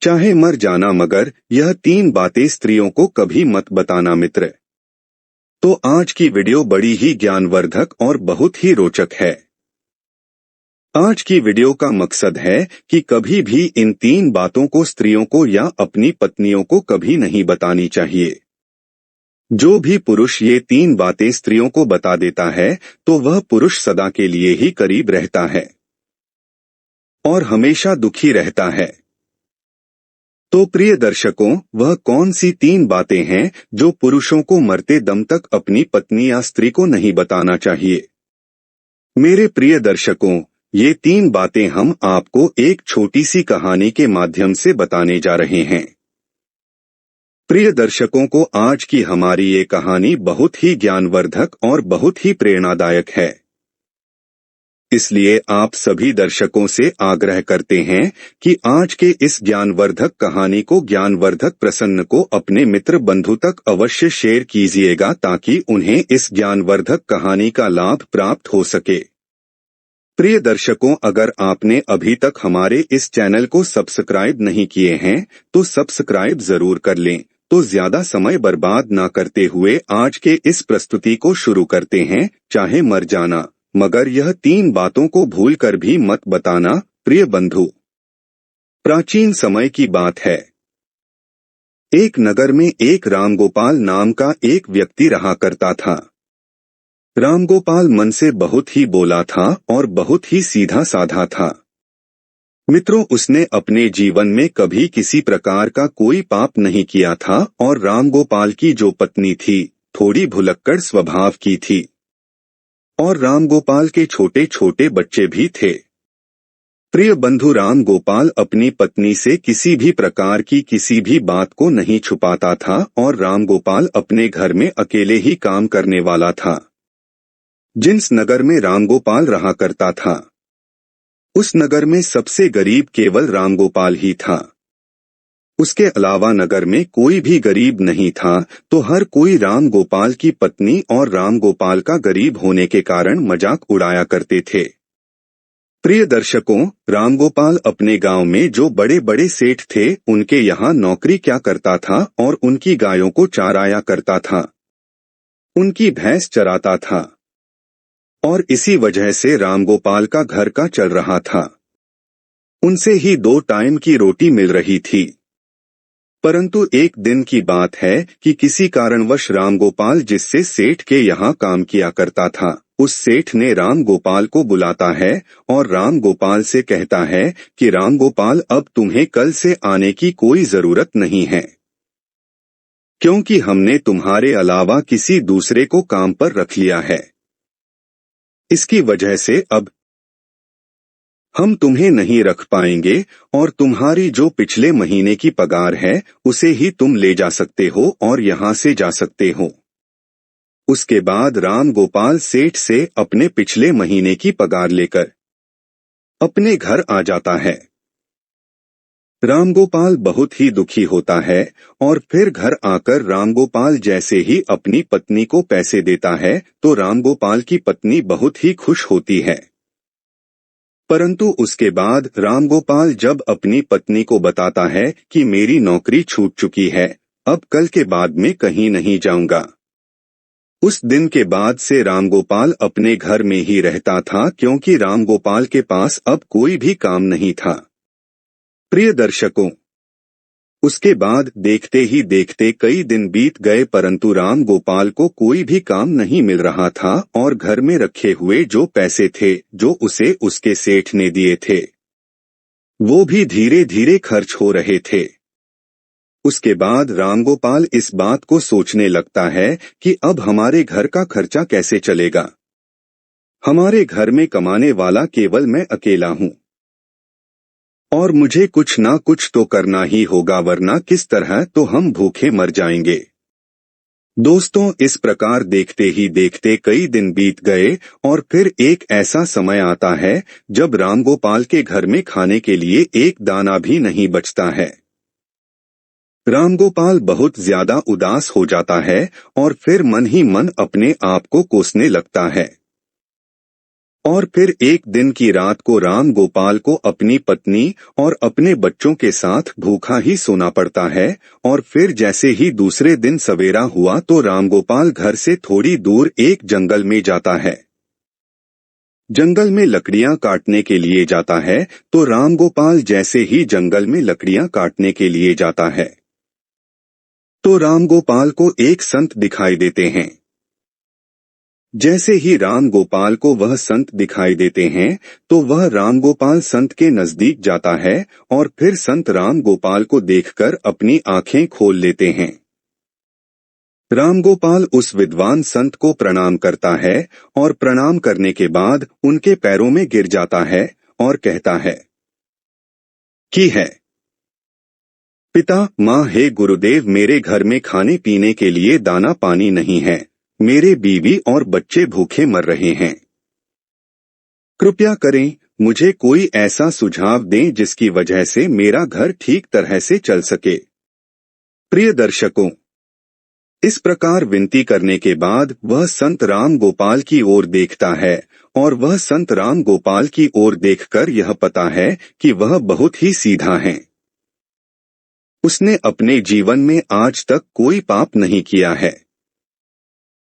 चाहे मर जाना मगर यह 3 बातें स्त्रियों को कभी मत बताना मित्र। तो आज की वीडियो बड़ी ही ज्ञानवर्धक और बहुत ही रोचक है। आज की वीडियो का मकसद है कि कभी भी इन 3 बातों को स्त्रियों को या अपनी पत्नियों को कभी नहीं बतानी चाहिए। जो भी पुरुष ये 3 बातें स्त्रियों को बता देता है तो वह पुरुष सदा के लिए ही करीब रहता है और हमेशा दुखी रहता है। तो प्रिय दर्शकों, वह कौन सी 3 बातें हैं जो पुरुषों को मरते दम तक अपनी पत्नी या स्त्री को नहीं बताना चाहिए? मेरे प्रिय दर्शकों, ये 3 बातें हम आपको एक छोटी सी कहानी के माध्यम से बताने जा रहे हैं। प्रिय दर्शकों को आज की हमारी ये कहानी बहुत ही ज्ञानवर्धक और बहुत ही प्रेरणादायक है। इसलिए आप सभी दर्शकों से आग्रह करते हैं कि आज के इस ज्ञानवर्धक कहानी को ज्ञानवर्धक प्रसन्न को अपने मित्र बंधु तक अवश्य शेयर कीजिएगा ताकि उन्हें इस ज्ञानवर्धक कहानी का लाभ प्राप्त हो सके। प्रिय दर्शकों, अगर आपने अभी तक हमारे इस चैनल को सब्सक्राइब नहीं किए हैं तो सब्सक्राइब जरूर कर लें। तो ज्यादा समय बर्बाद ना करते हुए आज के इस प्रस्तुति को शुरू करते हैं। चाहे मर जाना मगर यह 3 बातों को भूलकर भी मत बताना। प्रिय बंधु, प्राचीन समय की बात है। एक नगर में एक रामगोपाल नाम का एक व्यक्ति रहा करता था। रामगोपाल मन से बहुत ही बोला था और बहुत ही सीधा साधा था। मित्रों, उसने अपने जीवन में कभी किसी प्रकार का कोई पाप नहीं किया था और रामगोपाल की जो पत्नी थी थोड़ी भुलक्कड़ स्वभाव की थी और रामगोपाल के छोटे छोटे बच्चे भी थे। प्रिय बंधु, रामगोपाल अपनी पत्नी से किसी भी प्रकार की किसी भी बात को नहीं छुपाता था और रामगोपाल अपने घर में अकेले ही काम करने वाला था। जिस नगर में रामगोपाल रहा करता था उस नगर में सबसे गरीब केवल रामगोपाल ही था। उसके अलावा नगर में कोई भी गरीब नहीं था, तो हर कोई रामगोपाल की पत्नी और रामगोपाल का गरीब होने के कारण मजाक उड़ाया करते थे। प्रिय दर्शकों, रामगोपाल अपने गांव में जो बड़े बड़े सेठ थे उनके यहाँ नौकरी क्या करता था और उनकी गायों को चाराया करता था, उनकी भैंस चराता था और इसी वजह से रामगोपाल का घर का चल रहा था। उनसे ही 2 टाइम की रोटी मिल रही थी। परंतु एक दिन की बात है कि किसी कारणवश रामगोपाल जिससे सेठ के यहाँ काम किया करता था उस सेठ ने रामगोपाल को बुलाता है और रामगोपाल से कहता है कि रामगोपाल, अब तुम्हें कल से आने की कोई जरूरत नहीं है, क्योंकि हमने तुम्हारे अलावा किसी दूसरे को काम पर रख लिया है। इसकी वजह से अब हम तुम्हें नहीं रख पाएंगे और तुम्हारी जो पिछले महीने की पगार है उसे ही तुम ले जा सकते हो और यहाँ से जा सकते हो। उसके बाद रामगोपाल सेठ से अपने पिछले महीने की पगार लेकर अपने घर आ जाता है। रामगोपाल बहुत ही दुखी होता है और फिर घर आकर रामगोपाल जैसे ही अपनी पत्नी को पैसे देता है तो रामगोपाल की पत्नी बहुत ही खुश होती है। परंतु उसके बाद रामगोपाल जब अपनी पत्नी को बताता है कि मेरी नौकरी छूट चुकी है, अब कल के बाद में कहीं नहीं जाऊंगा, उस दिन के बाद से रामगोपाल अपने घर में ही रहता था क्योंकि रामगोपाल के पास अब कोई भी काम नहीं था। प्रिय दर्शकों, उसके बाद देखते ही देखते कई दिन बीत गए परंतु रामगोपाल को कोई भी काम नहीं मिल रहा था और घर में रखे हुए जो पैसे थे जो उसे उसके सेठ ने दिए थे वो भी धीरे धीरे खर्च हो रहे थे। उसके बाद रामगोपाल इस बात को सोचने लगता है कि अब हमारे घर का खर्चा कैसे चलेगा। हमारे घर में कमाने वाला केवल मैं अकेला हूँ और मुझे कुछ ना कुछ तो करना ही होगा, वरना किस तरह तो हम भूखे मर जाएंगे। दोस्तों, इस प्रकार देखते ही देखते कई दिन बीत गए और फिर एक ऐसा समय आता है जब रामगोपाल के घर में खाने के लिए एक दाना भी नहीं बचता है। रामगोपाल बहुत ज्यादा उदास हो जाता है और फिर मन ही मन अपने आप को कोसने लगता है। और फिर एक दिन की रात को राम गोपाल को अपनी पत्नी और अपने बच्चों के साथ भूखा ही सोना पड़ता है। और फिर जैसे ही दूसरे दिन सवेरा हुआ तो राम गोपाल घर से थोड़ी दूर एक जंगल में जाता है। जंगल में लकड़ियां काटने के लिए जाता है। तो राम गोपाल जैसे ही जंगल में लकड़ियां काटने के लिए जाता है तो राम गोपाल को एक संत दिखाई देते हैं। जैसे ही राम गोपाल को वह संत दिखाई देते हैं तो वह राम गोपाल संत के नजदीक जाता है और फिर संत राम गोपाल को देखकर अपनी आंखें खोल लेते हैं। राम गोपाल उस विद्वान संत को प्रणाम करता है और प्रणाम करने के बाद उनके पैरों में गिर जाता है और कहता है कि है पिता माँ, हे गुरुदेव, मेरे घर में खाने पीने के लिए दाना पानी नहीं है। मेरे बीवी और बच्चे भूखे मर रहे हैं। कृपया करें, मुझे कोई ऐसा सुझाव दें जिसकी वजह से मेरा घर ठीक तरह से चल सके। प्रिय दर्शकों, इस प्रकार विनती करने के बाद वह संत राम गोपाल की ओर देखता है और वह संत राम गोपाल की ओर देखकर यह पता है कि वह बहुत ही सीधा है। उसने अपने जीवन में आज तक कोई पाप नहीं किया है।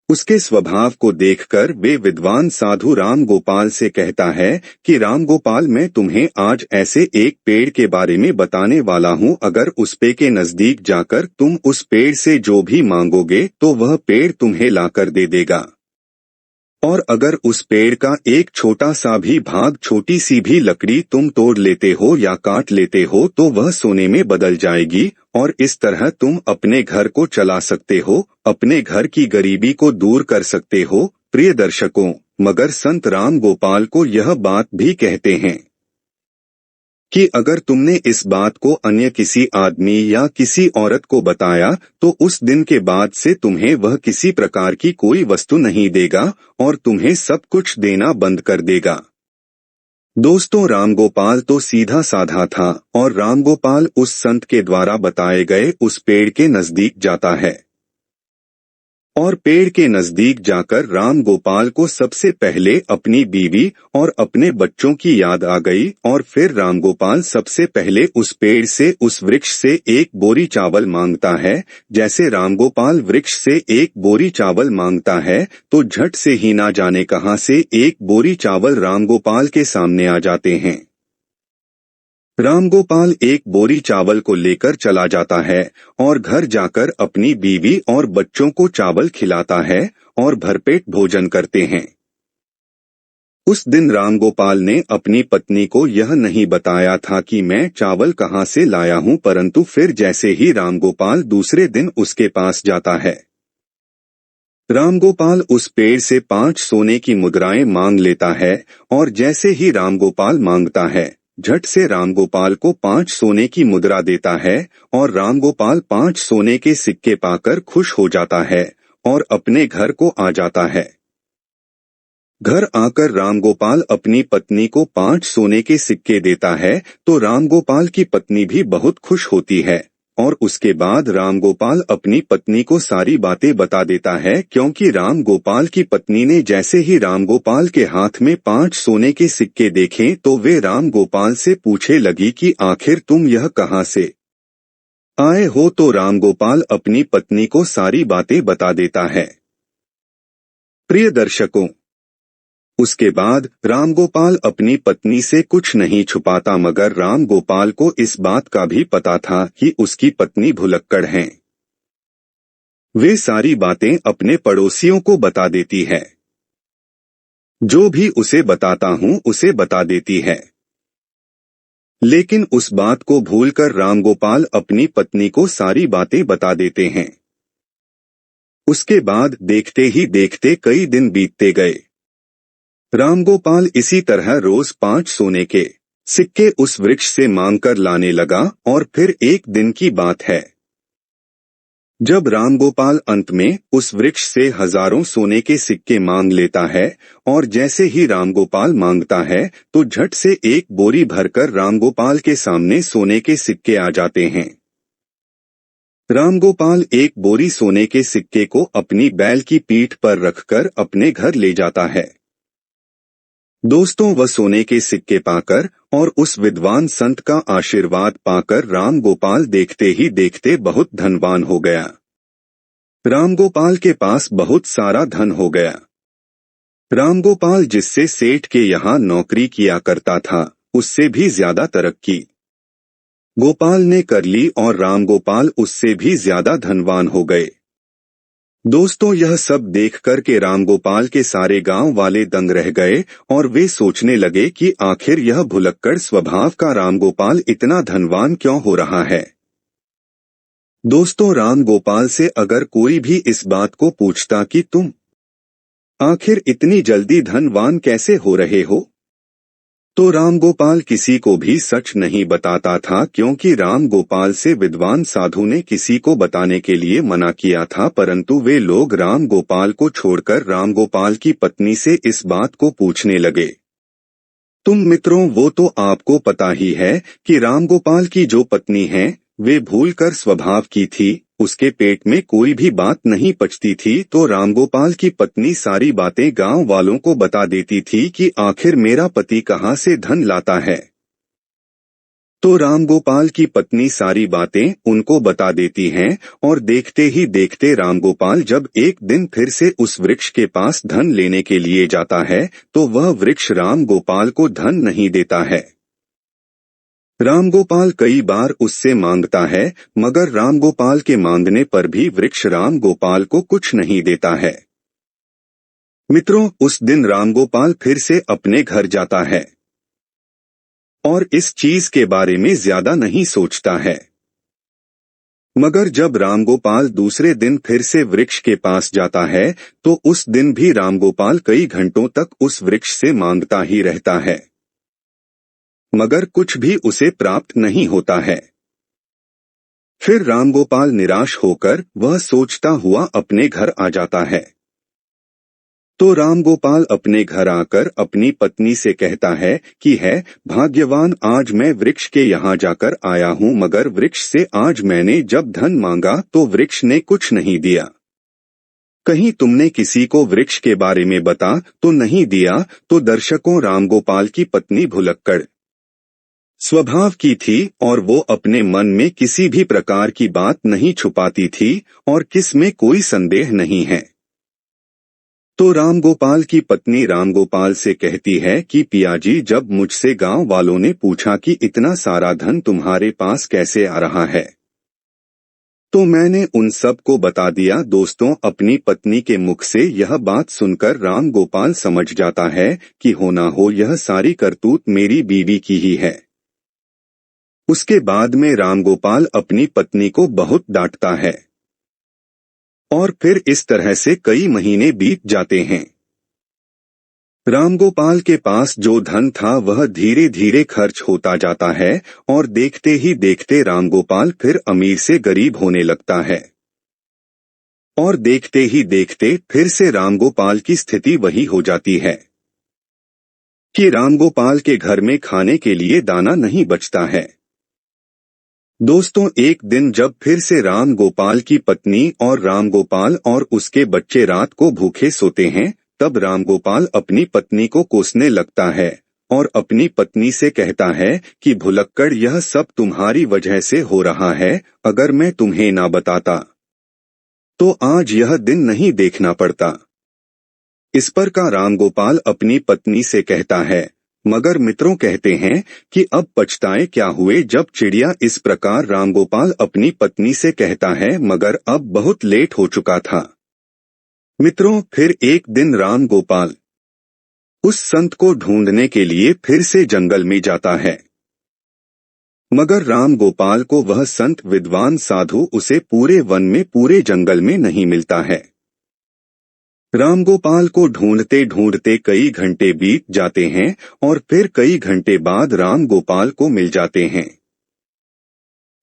उसके स्वभाव को देखकर वे विद्वान साधु राम गोपाल से कहता है कि राम गोपाल, मैं तुम्हें आज ऐसे एक पेड़ के बारे में बताने वाला हूँ। अगर उस पेड़ के नजदीक जाकर तुम उस पेड़ से जो भी मांगोगे तो वह पेड़ तुम्हें लाकर दे देगा। और अगर उस पेड़ का एक छोटा सा भी भाग, छोटी सी भी लकड़ी तुम तोड़ लेते हो या काट लेते हो तो वह सोने में बदल जाएगी और इस तरह तुम अपने घर को चला सकते हो, अपने घर की गरीबी को दूर कर सकते हो। प्रिय दर्शकों, मगर संत राम गोपाल को यह बात भी कहते हैं कि अगर तुमने इस बात को अन्य किसी आदमी या किसी औरत को बताया तो उस दिन के बाद से तुम्हें वह किसी प्रकार की कोई वस्तु नहीं देगा और तुम्हें सब कुछ देना बंद कर देगा। दोस्तों, राम गोपाल तो सीधा साधा था और राम गोपाल उस संत के द्वारा बताए गए उस पेड़ के नजदीक जाता है और पेड़ के नजदीक जाकर राम गोपाल को सबसे पहले अपनी बीवी और अपने बच्चों की याद आ गई और फिर राम गोपाल सबसे पहले उस पेड़ से, उस वृक्ष से एक बोरी चावल मांगता है। जैसे राम गोपाल वृक्ष से एक बोरी चावल मांगता है तो झट से ही ना जाने कहां से एक बोरी चावल राम गोपाल के सामने आ जाते हैं। राम गोपाल एक बोरी चावल को लेकर चला जाता है और घर जाकर अपनी बीवी और बच्चों को चावल खिलाता है और भरपेट भोजन करते हैं। उस दिन राम गोपाल ने अपनी पत्नी को यह नहीं बताया था कि मैं चावल कहां से लाया हूं, परंतु फिर जैसे ही राम गोपाल दूसरे दिन उसके पास जाता है, राम गोपाल उस पेड़ से 5 सोने की मुद्राएं मांग लेता है और जैसे ही राम गोपाल मांगता है, झट से राम गोपाल को 5 सोने की मुद्रा देता है और राम गोपाल 5 सोने के सिक्के पाकर खुश हो जाता है और अपने घर को आ जाता है। घर आकर राम गोपाल अपनी पत्नी को 5 सोने के सिक्के देता है तो राम गोपाल की पत्नी भी बहुत खुश होती है और उसके बाद राम गोपाल अपनी पत्नी को सारी बातें बता देता है, क्योंकि राम गोपाल की पत्नी ने जैसे ही राम गोपाल के हाथ में 5 सोने के सिक्के देखे तो वे राम गोपाल से पूछे लगी कि आखिर तुम यह कहां से आए हो। तो राम गोपाल अपनी पत्नी को सारी बातें बता देता है। प्रिय दर्शकों, उसके बाद राम गोपाल अपनी पत्नी से कुछ नहीं छुपाता, मगर राम गोपाल को इस बात का भी पता था कि उसकी पत्नी भुलक्कड़ हैं। वे सारी बातें अपने पड़ोसियों को बता देती है। जो भी उसे बताता हूं उसे बता देती है। लेकिन उस बात को भूलकर राम गोपाल अपनी पत्नी को सारी बातें बता देते हैं। उसके बाद देखते ही देखते कई दिन बीतते गए। राम गोपाल इसी तरह रोज 5 सोने के सिक्के उस वृक्ष से मांगकर लाने लगा और फिर एक दिन की बात है, जब राम गोपाल अंत में उस वृक्ष से हजारों सोने के सिक्के मांग लेता है और जैसे ही राम गोपाल मांगता है तो झट से एक बोरी भरकर राम गोपाल के सामने सोने के सिक्के आ जाते हैं। राम गोपाल एक बोरी सोने के सिक्के को अपनी बैल की पीठ पर रखकर अपने घर ले जाता है। दोस्तों, वह सोने के सिक्के पाकर और उस विद्वान संत का आशीर्वाद पाकर राम गोपाल देखते ही देखते बहुत धनवान हो गया। राम गोपाल के पास बहुत सारा धन हो गया। राम गोपाल जिससे सेठ के यहाँ नौकरी किया करता था, उससे भी ज्यादा तरक्की गोपाल ने कर ली और राम गोपाल उससे भी ज्यादा धनवान हो गए। दोस्तों, यह सब देखकर के राम गोपाल के सारे गांव वाले दंग रह गए और वे सोचने लगे कि आखिर यह भुलक्कड़ स्वभाव का राम गोपाल इतना धनवान क्यों हो रहा है। दोस्तों, राम गोपाल से अगर कोई भी इस बात को पूछता कि तुम आखिर इतनी जल्दी धनवान कैसे हो रहे हो, तो राम गोपाल किसी को भी सच नहीं बताता था, क्योंकि राम गोपाल से विद्वान साधु ने किसी को बताने के लिए मना किया था, परंतु वे लोग राम गोपाल को छोड़कर राम गोपाल की पत्नी से इस बात को पूछने लगे। तुम मित्रों, वो तो आपको पता ही है कि राम गोपाल की जो पत्नी है वे भूलकर स्वभाव की थी, उसके पेट में कोई भी बात नहीं पचती थी, तो रामगोपाल की पत्नी सारी बातें गांव वालों को बता देती थी कि आखिर मेरा पति कहाँ से धन लाता है। तो रामगोपाल की पत्नी सारी बातें उनको बता देती हैं और देखते ही देखते रामगोपाल जब एक दिन फिर से उस वृक्ष के पास धन लेने के लिए जाता है, तो वह वृक्ष रामगोपाल को धन नहीं देता है। रामगोपाल कई बार उससे मांगता है, मगर रामगोपाल के मांगने पर भी वृक्ष रामगोपाल को कुछ नहीं देता है। मित्रों, उस दिन रामगोपाल फिर से अपने घर जाता है और इस चीज के बारे में ज्यादा नहीं सोचता है। मगर जब रामगोपाल दूसरे दिन फिर से वृक्ष के पास जाता है, तो उस दिन भी रामगोपाल कई घंटों तक उस वृक्ष से मांगता ही रहता है, मगर कुछ भी उसे प्राप्त नहीं होता है। फिर रामगोपाल निराश होकर वह सोचता हुआ अपने घर आ जाता है। तो रामगोपाल अपने घर आकर अपनी पत्नी से कहता है कि है भाग्यवान, आज मैं वृक्ष के यहाँ जाकर आया हूँ, मगर वृक्ष से आज मैंने जब धन मांगा तो वृक्ष ने कुछ नहीं दिया। कहीं तुमने किसी को वृक्ष के बारे में बता तो नहीं दिया। तो दर्शकों, रामगोपाल की पत्नी भुलक्कड़ स्वभाव की थी और वो अपने मन में किसी भी प्रकार की बात नहीं छुपाती थी और किस में कोई संदेह नहीं है। तो रामगोपाल की पत्नी रामगोपाल से कहती है कि पियाजी, जब मुझसे गांव वालों ने पूछा कि इतना सारा धन तुम्हारे पास कैसे आ रहा है, तो मैंने उन सब को बता दिया। दोस्तों, अपनी पत्नी के मुख से यह बात सुनकर रामगोपाल समझ जाता है कि हो ना हो यह सारी करतूत मेरी बीवी की ही है। उसके बाद में रामगोपाल अपनी पत्नी को बहुत डांटता है और फिर इस तरह से कई महीने बीत जाते हैं। रामगोपाल के पास जो धन था वह धीरे धीरे खर्च होता जाता है और देखते ही देखते रामगोपाल फिर अमीर से गरीब होने लगता है और देखते ही देखते फिर से रामगोपाल की स्थिति वही हो जाती है कि रामगोपाल के घर में खाने के लिए दाना नहीं बचता है। दोस्तों, एक दिन जब फिर से रामगोपाल की पत्नी और रामगोपाल और उसके बच्चे रात को भूखे सोते हैं, तब रामगोपाल अपनी पत्नी को कोसने लगता है और अपनी पत्नी से कहता है कि भुलक्कड़, यह सब तुम्हारी वजह से हो रहा है। अगर मैं तुम्हें ना बताता तो आज यह दिन नहीं देखना पड़ता। इस पर का रामगोपाल अपनी पत्नी से कहता है, मगर मित्रों कहते हैं कि अब पछताए क्या हुए जब चिड़िया। इस प्रकार रामगोपाल अपनी पत्नी से कहता है, मगर अब बहुत लेट हो चुका था। मित्रों, फिर एक दिन रामगोपाल उस संत को ढूंढने के लिए फिर से जंगल में जाता है, मगर रामगोपाल को वह संत विद्वान साधु उसे पूरे वन में पूरे जंगल में नहीं मिलता है। रामगोपाल को ढूंढते ढूंढते कई घंटे बीत जाते हैं और फिर कई घंटे बाद रामगोपाल को मिल जाते हैं।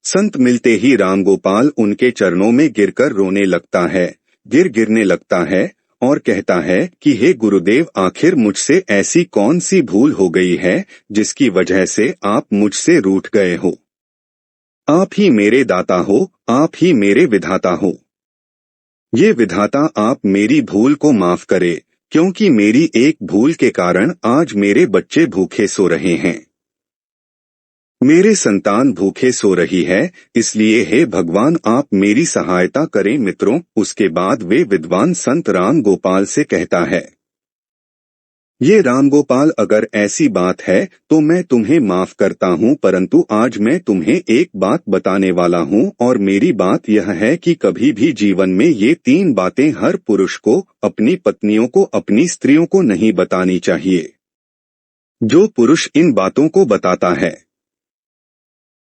संत मिलते ही रामगोपाल उनके चरणों में गिरकर रोने लगता है, गिरने लगता है और कहता है कि हे गुरुदेव, आखिर मुझसे ऐसी कौन सी भूल हो गई है जिसकी वजह से आप मुझसे रूठ गए हो। आप ही मेरे दाता हो, आप ही मेरे विधाता हो। ये विधाता आप मेरी भूल को माफ करे, क्योंकि मेरी एक भूल के कारण आज मेरे बच्चे भूखे सो रहे हैं। मेरे संतान भूखे सो रही है, इसलिए हे भगवान आप मेरी सहायता करें मित्रों। उसके बाद वे विद्वान संत राम गोपाल से कहता है, ये राम गोपाल अगर ऐसी बात है तो मैं तुम्हें माफ करता हूँ, परंतु आज मैं तुम्हें एक बात बताने वाला हूँ और मेरी बात यह है कि कभी भी जीवन में ये 3 बातें हर पुरुष को, अपनी पत्नियों को, अपनी स्त्रियों को नहीं बतानी चाहिए। जो पुरुष इन बातों को बताता है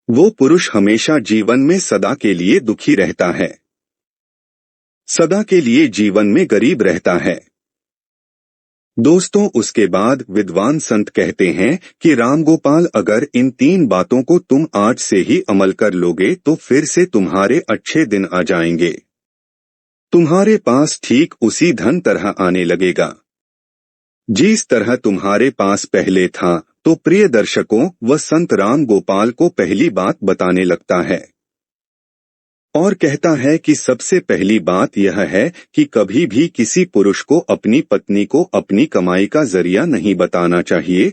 वो पुरुष हमेशा जीवन में सदा के लिए दुखी रहता है, सदा के लिए जीवन में गरीब रहता है। दोस्तों, उसके बाद विद्वान संत कहते हैं कि रामगोपाल अगर इन 3 बातों को तुम आज से ही अमल कर लोगे तो फिर से तुम्हारे अच्छे दिन आ जाएंगे। तुम्हारे पास ठीक उसी धन तरह आने लगेगा जिस तरह तुम्हारे पास पहले था। तो प्रिय दर्शकों, वह संत राम गोपाल को पहली बात बताने लगता है और कहता है कि सबसे पहली बात यह है कि कभी भी किसी पुरुष को अपनी पत्नी को अपनी कमाई का जरिया नहीं बताना चाहिए,